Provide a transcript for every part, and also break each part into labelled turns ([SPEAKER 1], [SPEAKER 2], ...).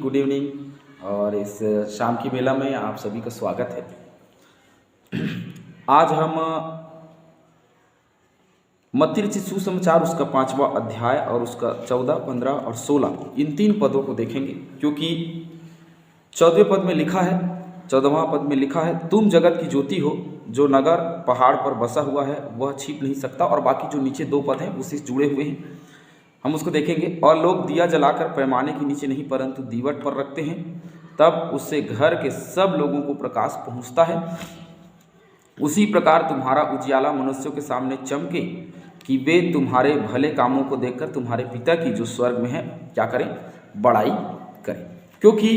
[SPEAKER 1] Good evening. और इस शाम की बेला में आप सभी का स्वागत है। आज हम मत्ती रचित सुसमाचार उसका 5वां अध्याय और उसका 14, 15 और 16 इन 3 पदों को देखेंगे, क्योंकि 14वें पद में लिखा है, 14वां पद में लिखा है, तुम जगत की ज्योति हो, जो नगर पहाड़ पर बसा हुआ है वह छिप नहीं सकता। और बाकी जो नीचे 2 पद हैं उससे जुड़े हुए हैं, हम उसको देखेंगे। और लोग दिया जलाकर पैमाने के नीचे नहीं परंतु दीवट पर रखते हैं, तब उससे घर के सब लोगों को प्रकाश पहुंचता है। उसी प्रकार तुम्हारा उजियाला मनुष्यों के सामने चमके, कि वे तुम्हारे भले कामों को देखकर तुम्हारे पिता की जो स्वर्ग में है क्या करें, बड़ाई करें। क्योंकि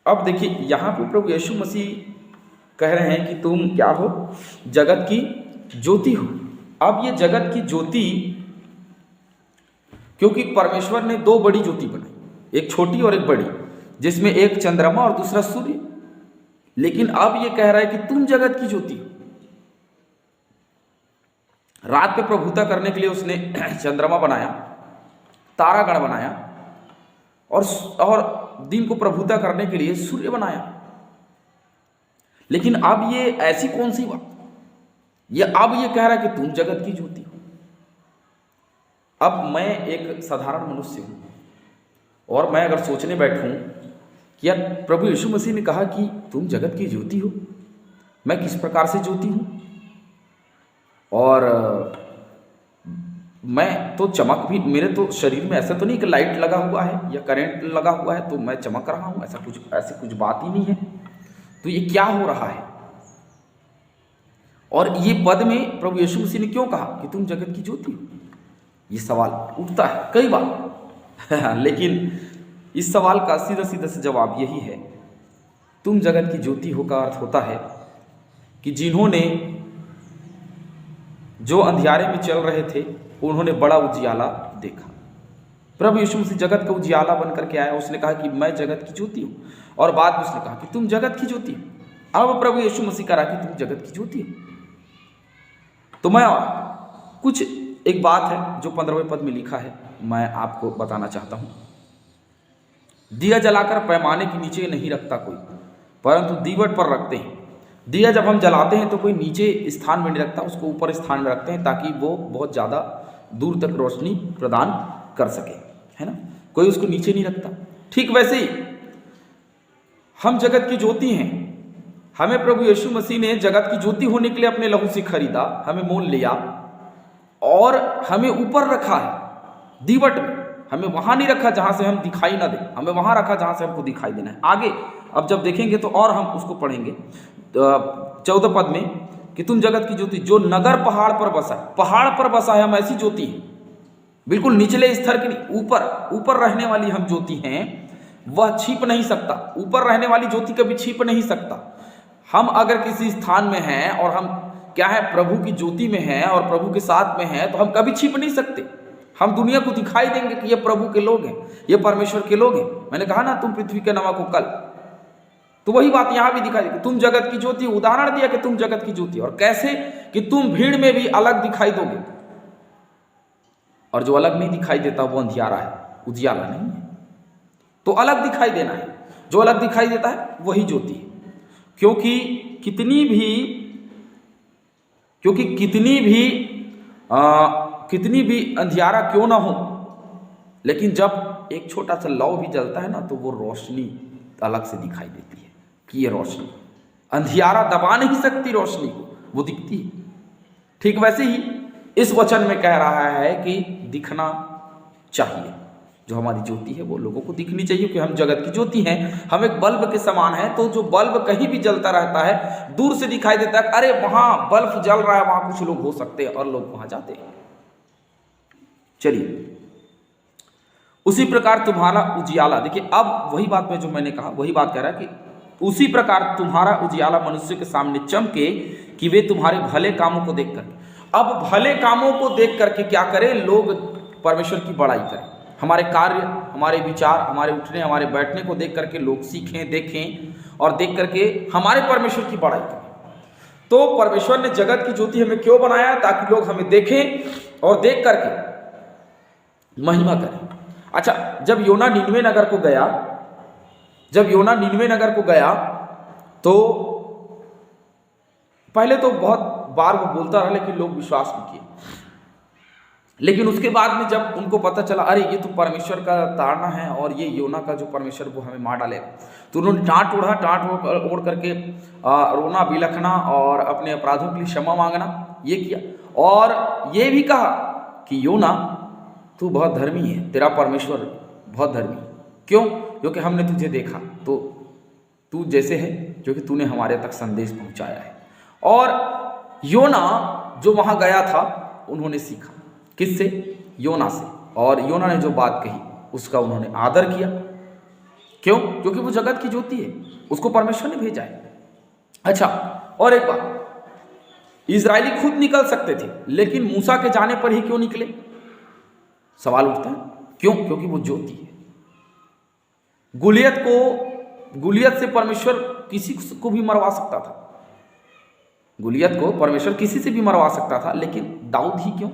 [SPEAKER 1] अब देखिए यहाँ पे प्रभु यीशु मसीह कह रहे हैं कि तुम क्या हो, जगत की ज्योति हो। अब ये जगत की ज्योति, क्योंकि परमेश्वर ने 2 बड़ी ज्योति बनाई, एक छोटी और एक बड़ी, जिसमें एक चंद्रमा और दूसरा सूर्य। लेकिन अब ये कह रहा है कि तुम जगत की ज्योति हो। रात पे प्रभुता करने के लिए उसने चंद्रमा बनाया, तारागण बनाया, और दिन को प्रभुता करने के लिए सूर्य बनाया। लेकिन अब ये ऐसी कौन सी बात, अब ये कह रहा है कि तुम जगत की ज्योति हो। अब मैं एक साधारण मनुष्य हूं, और मैं अगर सोचने बैठूं कि यार प्रभु यीशु मसीह ने कहा कि तुम जगत की ज्योति हो, मैं किस प्रकार से ज्योति हूं। और मैं तो चमक भी, मेरे तो शरीर में ऐसा तो नहीं कि लाइट लगा हुआ है या करंट लगा हुआ है तो मैं चमक रहा हूं, ऐसी कुछ बात ही नहीं है। तो ये क्या हो रहा है। और ये पद में प्रभु यीशु मसीह ने क्यों कहा कि तुम जगत की ज्योति हो, ये सवाल उठता है कई बार। लेकिन इस सवाल का सीधा सीधा से जवाब यही है, तुम जगत की ज्योति हो का अर्थ होता है कि जिन्होंने जो अंधियारे में चल रहे थे उन्होंने बड़ा उजियाला देखा। प्रभु यीशु मसीह जगत का उजियाला बनकर के आया। उसने कहा कि मैं जगत की ज्योति हूं, और बाद में उसने कहा कि तुम जगत की ज्योति हो। अब प्रभु यीशु मसीह कहा कि तुम जगत की ज्योति हो। तो मैं कुछ एक बात है जो 15वें पद में लिखा है, मैं आपको बताना चाहता हूं। दिया जलाकर पैमाने के नीचे नहीं रखता कोई, परंतु दीवट पर रखते हैं। दिया जब हम जलाते हैं तो कोई नीचे स्थान में नहीं रखता, उसको ऊपर स्थान में रखते हैं, ताकि वो बहुत ज़्यादा दूर तक रोशनी प्रदान कर सके, है ना। कोई उसको नीचे नहीं रखता। ठीक वैसे ही हम जगत की ज्योति हैं। हमें प्रभु यीशु मसीह ने जगत की ज्योति होने के लिए अपने लहू से खरीदा, हमें मोल लिया और हमें ऊपर रखा है दीवट में। हमें वहां नहीं रखा जहां से हम दिखाई ना दें, हमें वहां रखा जहां से हमको दिखाई देना है। आगे अब जब देखेंगे तो और हम उसको पढ़ेंगे 14 पद में कि तुम जगत की ज्योति, जो नगर पहाड़ पर बसा है। पहाड़ पर बसा है, हम ऐसी ज्योति हैं, बिल्कुल निचले स्तर की नहीं, ऊपर रहने वाली हम ज्योति हैं। वह छिप नहीं सकता, ऊपर रहने वाली ज्योति कभी छिप नहीं सकता। हम अगर किसी स्थान में हैं और हम क्या है, प्रभु की ज्योति में हैं और प्रभु के साथ में हैं, तो हम कभी छिप नहीं सकते। हम दुनिया को दिखाई देंगे कि ये प्रभु के लोग हैं, ये परमेश्वर के लोग हैं। मैंने कहा ना, तुम पृथ्वी के नमक हो कल, तो वही बात यहां भी दिखाई देगी। तुम जगत की ज्योति, उदाहरण दिया कि तुम जगत की ज्योति, और कैसे कि तुम भीड़ में भी अलग दिखाई दोगे। और जो अलग नहीं दिखाई देता वो अंधियारा है, उजियाला नहीं है। तो अलग दिखाई देना है, जो अलग दिखाई देता है वही ज्योति है। क्योंकि कितनी भी अंधियारा क्यों ना हो, लेकिन जब एक छोटा सा लौ भी जलता है ना, तो वो रोशनी अलग से दिखाई देती है कि ये रोशनी, अंधियारा दबा नहीं सकती रोशनी को, वो दिखती है। ठीक वैसे ही इस वचन में कह रहा है कि दिखना चाहिए, जो हमारी ज्योति है वो लोगों को दिखनी चाहिए कि हम जगत की ज्योति हैं। हम एक बल्ब के समान हैं, तो जो बल्ब कहीं भी जलता रहता है, दूर से दिखाई देता है, अरे वहां बल्ब जल रहा है, वहां कुछ लोग हो सकते हैं, और लोग वहां जाते हैं। चलिए, उसी प्रकार तुम्हारा उजियाला, देखिए अब वही बात में जो मैंने कहा वही बात कह रहा है कि उसी प्रकार तुम्हारा उजियाला मनुष्य के सामने चमके, कि वे तुम्हारे भले कामों को देख करके। अब भले कामों को देख करके क्या करें, लोग परमेश्वर की बड़ाई करें। हमारे कार्य, हमारे विचार, हमारे उठने, हमारे बैठने को देख करके लोग सीखें, देखें, और देख करके हमारे परमेश्वर की बड़ाई करें। तो परमेश्वर ने जगत की ज्योति हमें क्यों बनाया, ताकि लोग हमें देखें और देख करके महिमा करें। अच्छा, जब योना निनवे नगर को गया तो पहले तो बहुत बार वो बोलता रहा, लेकिन लोग विश्वास नहीं किए। लेकिन उसके बाद में जब उनको पता चला अरे ये तो परमेश्वर का ताड़ना है और ये योना का जो परमेश्वर वो हमें मार डालेगा, तो उन्होंने टाँट ओढ़ करके रोना बिलखना और अपने अपराधों के लिए क्षमा मांगना ये किया, और ये भी कहा कि योना तू बहुत धर्मी है, तेरा परमेश्वर बहुत धर्मी है। क्यों? क्योंकि हमने तुझे देखा तो तू जैसे है जो कि तूने हमारे तक संदेश पहुंचाया है। और योना जो वहां गया था उन्होंने सीखा, किससे? योना से। और योना ने जो बात कही उसका उन्होंने आदर किया। क्यों? क्योंकि वो जगत की ज्योति है, उसको परमेश्वर ने भेजा है। अच्छा, और एक बात, इजरायली खुद निकल सकते थे, लेकिन मूसा के जाने पर ही क्यों निकले? सवाल उठता है क्यों? क्योंकि वो ज्योति है। गुलियत से परमेश्वर किसी को भी मरवा सकता था, गुलियत को परमेश्वर किसी से भी मरवा सकता था, लेकिन दाऊद ही क्यों?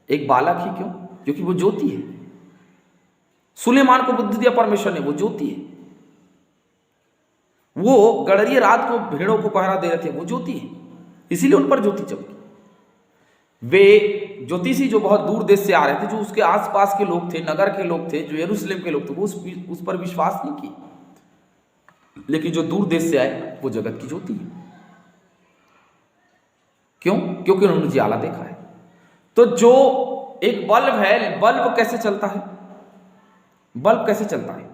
[SPEAKER 1] एक बालक ही क्यों? क्योंकि वो ज्योति है। सुलेमान को बुद्धि दिया परमेश्वर ने, वो ज्योति है। वो गड़रिये रात को भेड़ों को पहरा दे रहे थे, वो ज्योति है, इसीलिए उन पर ज्योति चमकी। वे ज्योतिषी जो बहुत दूर देश से आ रहे थे, जो उसके आसपास के लोग थे, नगर के लोग थे, जो यरूशलेम के लोग थे, वो उस पर विश्वास नहीं किए, लेकिन जो दूर देश से आए वो जगत की ज्योति है। क्यों? क्योंकि उन्होंने उजियाला देखा है। तो जो एक बल्ब है, बल्ब कैसे चलता है? बल्ब कैसे चलता है?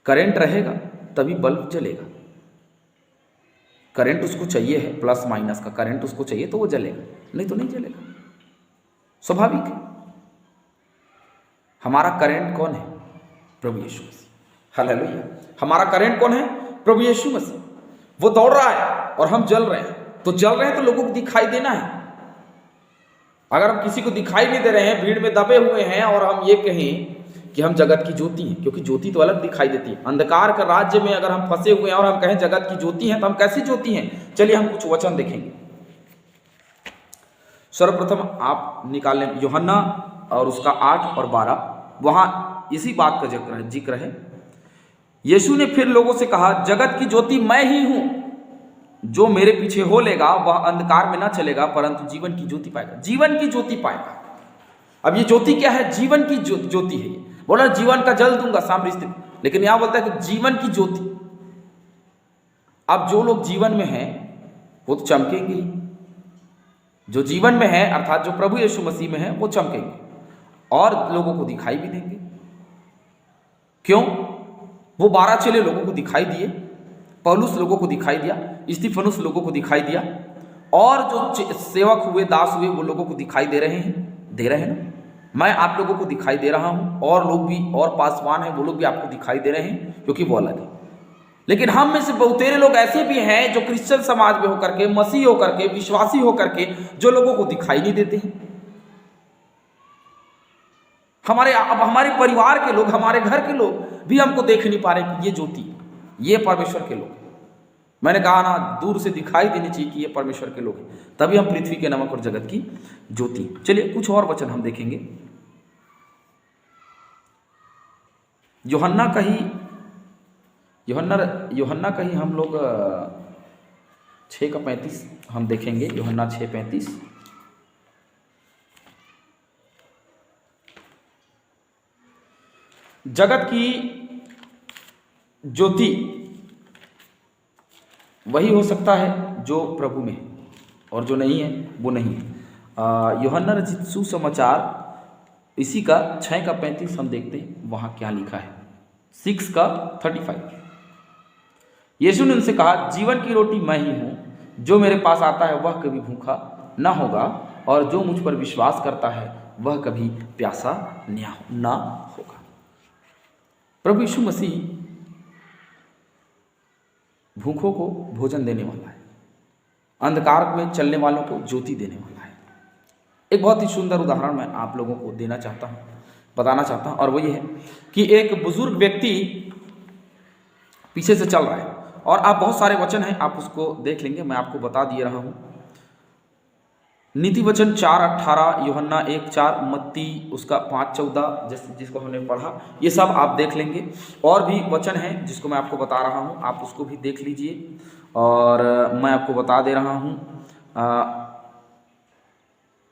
[SPEAKER 1] करंट रहेगा तभी बल्ब जलेगा। करंट उसको चाहिए है, प्लस माइनस का करंट उसको चाहिए तो वो जलेगा, नहीं तो नहीं जलेगा, स्वाभाविक है। हमारा करंट कौन है? प्रभु यीशु मसीह। हालेलुया। हमारा करंट कौन है? प्रभु यीशु मसीह। वो दौड़ रहा है और हम जल रहे हैं, तो जल रहे हैं तो लोगों को दिखाई देना है। अगर हम किसी को दिखाई नहीं दे रहे हैं, भीड़ में दबे हुए हैं, और हम ये कहें कि हम जगत की ज्योति हैं, क्योंकि ज्योति तो अलग दिखाई देती है। अंधकार का राज्य में अगर हम फंसे हुए हैं और हम कहें जगत की ज्योति हैं, तो हम कैसी ज्योति हैं? चलिए हम कुछ वचन देखेंगे। सर्वप्रथम आप निकाल लें यूहन्ना और उसका 8 और 12, वहां इसी बात का जिक्र है। यीशु ने फिर लोगों से कहा, जगत की ज्योति मैं ही हूं, जो मेरे पीछे हो लेगा वह अंधकार में ना चलेगा, परंतु जीवन की ज्योति पाएगा। जीवन की ज्योति पाएगा। अब ये ज्योति क्या है? जीवन की ज्योति है। बोला जीवन का जल दूंगा सामने स्थित, लेकिन यहां बोलता है कि जीवन की ज्योति। अब जो लोग जीवन में हैं वो तो चमकेंगे ही, जो जीवन में है अर्थात जो प्रभु यीशु मसीह में है वो चमकेंगे और लोगों को दिखाई भी देंगे। क्यों? वो 12 चेले लोगों को दिखाई दिए, पौलुस लोगों को दिखाई दिया, स्तिफनुस लोगों को दिखाई दिया, और जो सेवक हुए, दास हुए, वो लोगों को दिखाई दे रहे हैं ना। मैं आप लोगों को दिखाई दे रहा हूं, और लोग भी और पासवान हैं, वो लोग भी आपको दिखाई दे रहे हैं, क्योंकि वो अलग है। लेकिन हम में से बहुतेरे लोग ऐसे भी हैं जो क्रिश्चियन समाज में होकर के, मसीह होकर के, विश्वासी होकर के, जो लोगों को दिखाई नहीं देते हैं। हमारे परिवार के लोग, हमारे घर के लोग भी हमको देख नहीं पा रहे कि ये ज्योति, ये परमेश्वर के लोग। मैंने कहा ना, दूर से दिखाई देनी चाहिए कि ये परमेश्वर के लोग हैं, तभी हम पृथ्वी के नमक और जगत की ज्योति। चलिए कुछ और वचन हम देखेंगे। यूहन्ना का ही हम लोग 6:35 हम देखेंगे। यूहन्ना 6:35। जगत की ज्योति वही हो सकता है जो प्रभु में है, और जो नहीं है वो नहीं है। यूहन्ना रचित सुसमाचार इसी का 6:35 हम देखते हैं, वहां क्या लिखा है। 6:35। यीशु ने उनसे कहा, जीवन की रोटी मैं ही हूं, जो मेरे पास आता है वह कभी भूखा ना होगा, और जो मुझ पर विश्वास करता है वह कभी प्यासा ना होगा। प्रभु यीशु मसीह भूखों को भोजन देने वाला है, अंधकार में चलने वालों को ज्योति देने वाला है। एक बहुत ही सुंदर उदाहरण मैं आप लोगों को देना चाहता हूं, बताना चाहता हूं, और वो ये है कि एक बुजुर्ग व्यक्ति पीछे से चल रहा है, और आप बहुत सारे वचन हैं, आप उसको देख लेंगे, मैं आपको बता दिए रहा हूं। नीति वचन 4:18, यूहन्ना 1:4, मत्ती उसका 5:14, जिसको हमने पढ़ा, ये सब आप देख लेंगे। और भी वचन हैं जिसको मैं आपको बता रहा हूँ, आप उसको भी देख लीजिए। और मैं आपको बता दे रहा हूँ,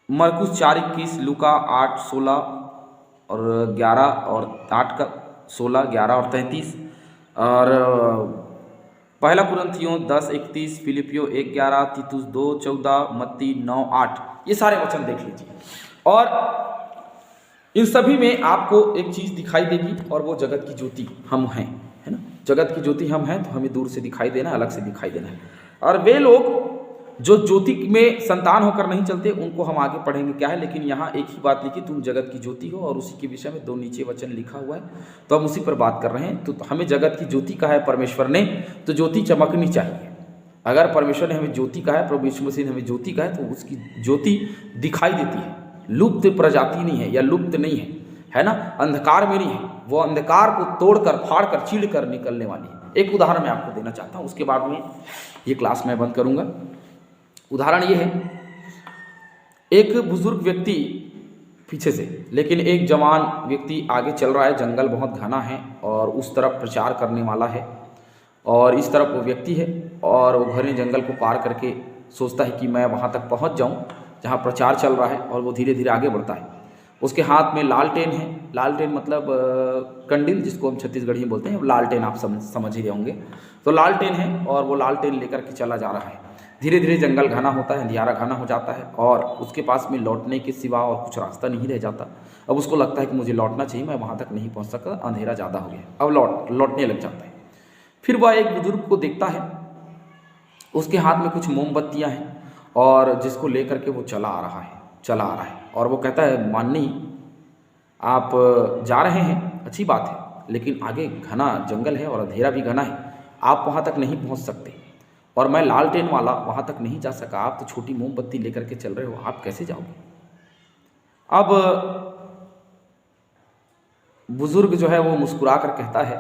[SPEAKER 1] मरकुस 4:21, लूका 8:16 और 11 और 8 का 16, 11 और 33, और पहला कुरिन्थियों 10:31, फिलिपियो 1:11, तीतुस 2:14, मत्ती 9:8, ये सारे वचन देख लीजिए। और इन सभी में आपको एक चीज़ दिखाई देगी, और वो जगत की ज्योति हम हैं, है ना। जगत की ज्योति हम हैं, तो हमें दूर से दिखाई देना, अलग से दिखाई देना है। और वे लोग जो ज्योति में संतान होकर नहीं चलते, उनको हम आगे पढ़ेंगे क्या है। लेकिन यहाँ एक ही बात लिखी, तुम जगत की ज्योति हो, और उसी के विषय में 2 नीचे वचन लिखा हुआ है, तो हम उसी पर बात कर रहे हैं। तो हमें जगत की ज्योति कहा है परमेश्वर ने, तो ज्योति चमकनी चाहिए। अगर परमेश्वर ने हमें ज्योति कहा है, प्रभु यीशु मसीह ने हमें ज्योति कहा है, तो उसकी ज्योति दिखाई देती है, लुप्त प्रजाति नहीं है या लुप्त नहीं है ना, अंधकार में नहीं है, वो अंधकार को तोड़कर, फाड़कर, चीड़कर निकलने वाली है। एक उदाहरण मैं आपको देना चाहता हूँ, उसके बाद में ये क्लास मैं बंद करूँगा। उदाहरण ये है, एक बुजुर्ग व्यक्ति पीछे से, लेकिन एक जवान व्यक्ति आगे चल रहा है। जंगल बहुत घना है और उस तरफ प्रचार करने वाला है, और इस तरफ वो व्यक्ति है, और वो घने जंगल को पार करके सोचता है कि मैं वहाँ तक पहुँच जाऊँ जहाँ प्रचार चल रहा है, और वो धीरे धीरे आगे बढ़ता है। उसके हाथ में लालटेन है। लालटेन मतलब कंडील, जिसको हम छत्तीसगढ़ी में बोलते हैं, लालटेन आप समझ ही रहे होंगे। तो लालटेन है, और वो लालटेन लेकर के चला जा रहा है। धीरे धीरे जंगल घना होता है, अंधियारा घना हो जाता है, और उसके पास में लौटने के सिवा और कुछ रास्ता नहीं रह जाता। अब उसको लगता है कि मुझे लौटना चाहिए, मैं वहाँ तक नहीं पहुँच सकता, अंधेरा ज़्यादा हो गया। अब लौटने लग जाता है। फिर वह एक बुजुर्ग को देखता है, उसके हाथ में कुछ मोमबत्तियाँ हैं, और जिसको लेकर के वो चला आ रहा है। और वो कहता है, माननी आप जा रहे हैं, अच्छी बात है, लेकिन आगे घना जंगल है और अंधेरा भी घना है, आप वहाँ तक नहीं पहुँच सकते, और मैं लालटेन वाला वहाँ तक नहीं जा सका, आप तो छोटी मोमबत्ती लेकर के चल रहे हो, आप कैसे जाओगे। अब बुजुर्ग जो है वो मुस्कुरा कर कहता है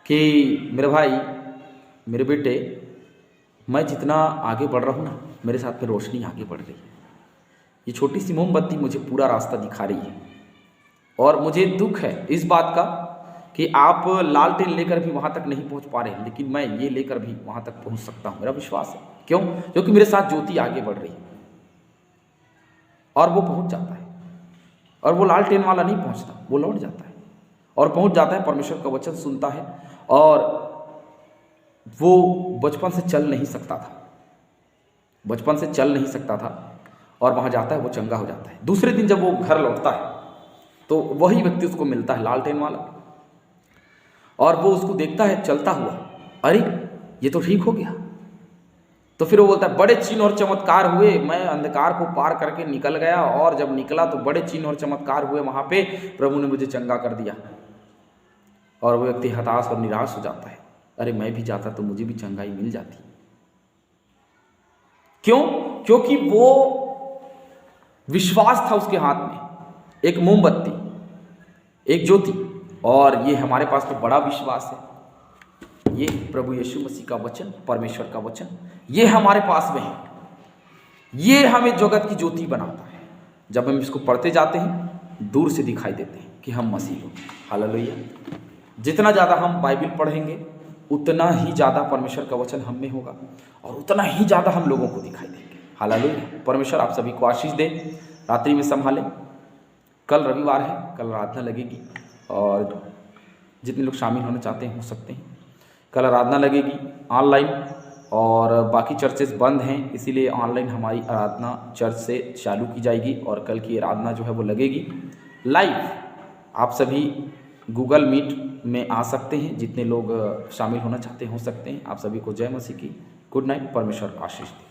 [SPEAKER 1] कि मेरे भाई, मेरे बेटे, मैं जितना आगे बढ़ रहा हूँ ना, मेरे साथ में रोशनी आगे बढ़ रही है। ये छोटी सी मोमबत्ती मुझे पूरा रास्ता दिखा रही है, और मुझे दुख है इस बात का कि आप लालटेन लेकर भी वहाँ तक नहीं पहुँच पा रहे हैं, लेकिन मैं ये लेकर भी वहाँ तक पहुँच सकता हूँ, मेरा विश्वास है। क्यों? क्योंकि मेरे साथ ज्योति आगे बढ़ रही है। और वो पहुँच जाता है, और वो लालटेन वाला नहीं पहुँचता, वो लौट जाता है और पहुँच जाता है, परमेश्वर का वचन सुनता है। और वो बचपन से चल नहीं सकता था, और वहाँ जाता है, वो चंगा हो जाता है। दूसरे दिन जब वो घर लौटता है, तो वही व्यक्ति उसको मिलता है, लालटेन वाला, और वो उसको देखता है चलता हुआ, अरे ये तो ठीक हो गया। तो फिर वो बोलता है, बड़े चिन्ह और चमत्कार हुए, मैं अंधकार को पार करके निकल गया, और जब निकला तो बड़े चिन्ह और चमत्कार हुए, वहाँ पे प्रभु ने मुझे चंगा कर दिया। और वो व्यक्ति हताश और निराश हो जाता है, अरे मैं भी जाता तो मुझे भी चंगाई मिल जाती। क्यों? क्योंकि वो विश्वास था उसके हाथ में, एक मोमबत्ती, एक ज्योति। और ये हमारे पास तो बड़ा विश्वास है, ये प्रभु यीशु मसीह का वचन, परमेश्वर का वचन, ये हमारे पास में है। ये हमें जगत की ज्योति बनाता है। जब हम इसको पढ़ते जाते हैं, दूर से दिखाई देते हैं कि हम मसीह हो। हालेलुया। जितना ज़्यादा हम बाइबल पढ़ेंगे, उतना ही ज़्यादा परमेश्वर का वचन हम में होगा, और उतना ही ज़्यादा हम लोगों को दिखाई देंगे। हालेलुया। परमेश्वर आप सभी को आशीष दे, रात्रि में संभाले। कल रविवार है, कल आराधना लगेगी, और जितने लोग शामिल होना चाहते हैं हो सकते हैं। कल आराधना लगेगी ऑनलाइन, और बाकी चर्चेस बंद हैं, इसीलिए ऑनलाइन हमारी आराधना चर्च से चालू की जाएगी, और कल की आराधना जो है वो लगेगी लाइव। आप सभी गूगल मीट में आ सकते हैं, जितने लोग शामिल होना चाहते हैं हो सकते हैं। आप सभी को जय मसीह की। Good night. परमेश्वर आशीष दे।